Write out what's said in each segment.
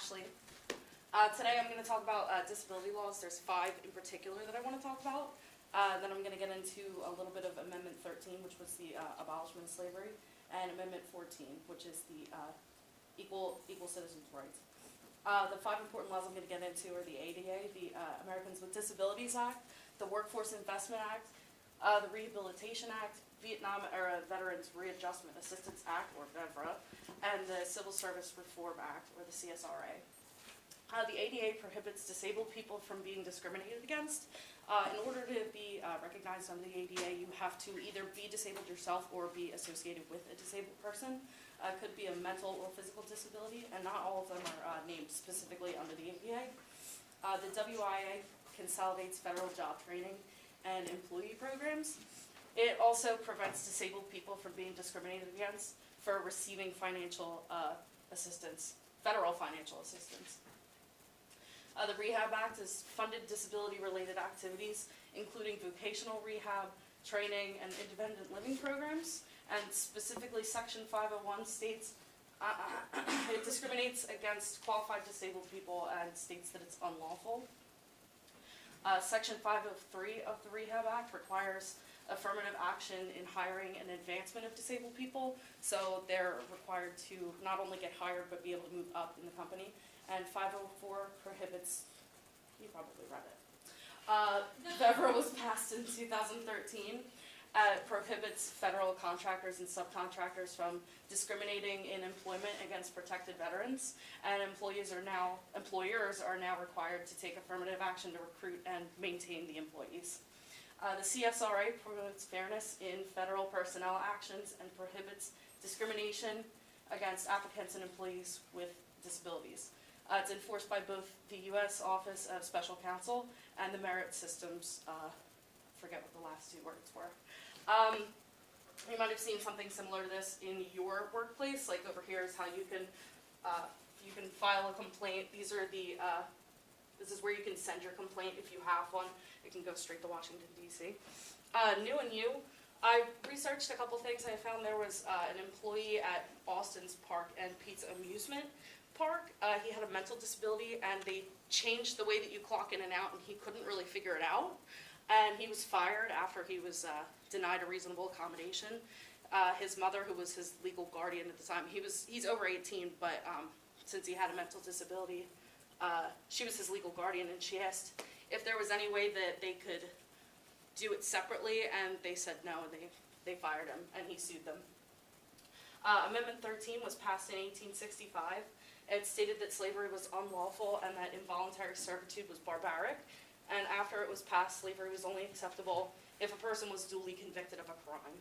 Ashley. Today I'm going to talk about disability laws. There's 5 in particular that I want to talk about. Then I'm going to get into a little bit of Amendment 13, which was the abolishment of slavery, and Amendment 14, which is the equal citizens' rights. The 5 important laws I'm going to get into are the ADA, the Americans with Disabilities Act, the Workforce Investment Act, the Rehabilitation Act, Vietnam-era Veterans Readjustment Assistance Act, or VEVRA, and the Civil Service Reform Act, or the CSRA. The ADA prohibits disabled people from being discriminated against. In order to be recognized under the ADA, you have to either be disabled yourself or be associated with a disabled person. It could be a mental or physical disability, and not all of them are named specifically under the ADA. The WIA consolidates federal job training and employee programs. It also prevents disabled people from being discriminated against for receiving financial assistance, federal financial assistance. The Rehab Act is funded disability-related activities, including vocational rehab, training, and independent living programs. And specifically, Section 501 states it discriminates against qualified disabled people and states that it's unlawful. Section 503 of the Rehab Act requires affirmative action in hiring and advancement of disabled people. So they're required to not only get hired, but be able to move up in the company. And 504 prohibits, you probably read it. VEVRA was passed in 2013. It prohibits federal contractors and subcontractors from discriminating in employment against protected veterans, and employers are now required to take affirmative action to recruit and maintain the employees. The CSRA promotes fairness in federal personnel actions and prohibits discrimination against applicants and employees with disabilities. It's enforced by both the U.S. Office of Special Counsel and the Merit Systems, forget what the last 2 words were. You might have seen something similar to this in your workplace. Like over here is how you can file a complaint. These are the, this is where you can send your complaint if you have one. It can go straight to Washington, D.C. New and you. I researched a couple things. I found there was an employee at Austin's Park and Pizza Amusement Park. He had a mental disability, and they changed the way that you clock in and out, and he couldn't really figure it out. And he was fired after he was denied a reasonable accommodation. His mother, who was his legal guardian at the time, he's over 18, but since he had a mental disability, she was his legal guardian, and she asked if there was any way that they could do it separately, and they said no, and they fired him, and he sued them. Amendment 13 was passed in 1865. It stated that slavery was unlawful and that involuntary servitude was barbaric. And after it was passed, slavery was only acceptable if a person was duly convicted of a crime.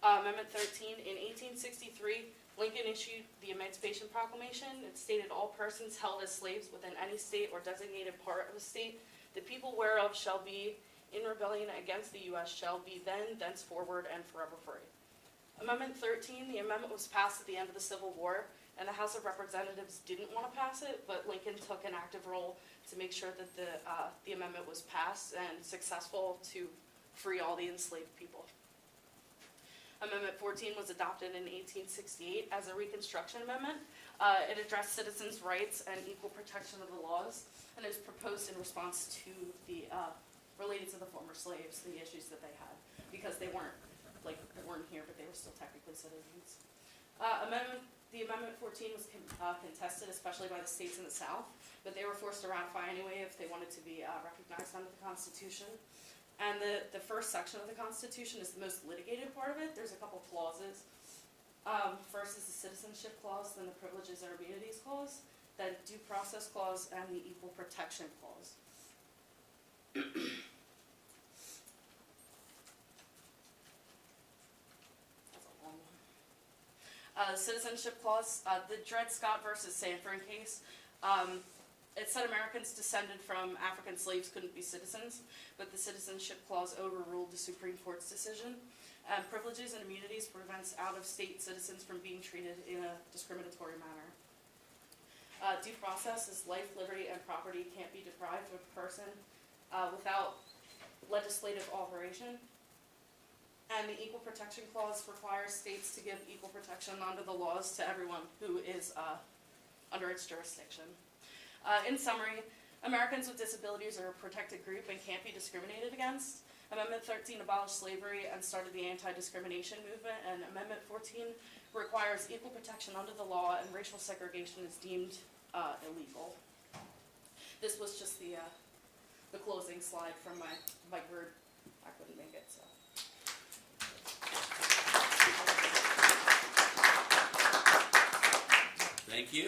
Amendment 13, in 1863, Lincoln issued the Emancipation Proclamation. It stated all persons held as slaves within any state or designated part of a state, the people whereof shall be in rebellion against the U.S. shall be then, thenceforward, and forever free. Amendment 13, the amendment was passed at the end of the Civil War, and the House of Representatives didn't want to pass it, but Lincoln took an active role to make sure that the amendment was passed and successful to free all the enslaved people. Amendment 14 was adopted in 1868 as a Reconstruction Amendment. It addressed citizens' rights and equal protection of the laws, and it was proposed in response to the related to the former slaves, the issues that they had, because they weren't here, but they were still technically citizens. The Amendment 14 was contested, especially by the states in the South, but they were forced to ratify anyway if they wanted to be recognized under the Constitution. And the first section of the Constitution is the most litigated part of it. There's a couple clauses. First is the Citizenship Clause, then the Privileges and Immunities Clause, then Due Process Clause, and the Equal Protection Clause. The Citizenship Clause, the Dred Scott versus Sanford case, it said Americans descended from African slaves couldn't be citizens, but the Citizenship Clause overruled the Supreme Court's decision. Privileges and immunities prevents out-of-state citizens from being treated in a discriminatory manner. Due process is life, liberty, and property can't be deprived of a person without legislative alteration. And the Equal Protection Clause requires states to give equal protection under the laws to everyone who is under its jurisdiction. In summary, Americans with disabilities are a protected group and can't be discriminated against. Amendment 13 abolished slavery and started the anti-discrimination movement, and Amendment 14 requires equal protection under the law, and racial segregation is deemed illegal. This was just the closing slide from my group. I couldn't make it, so. Thank you.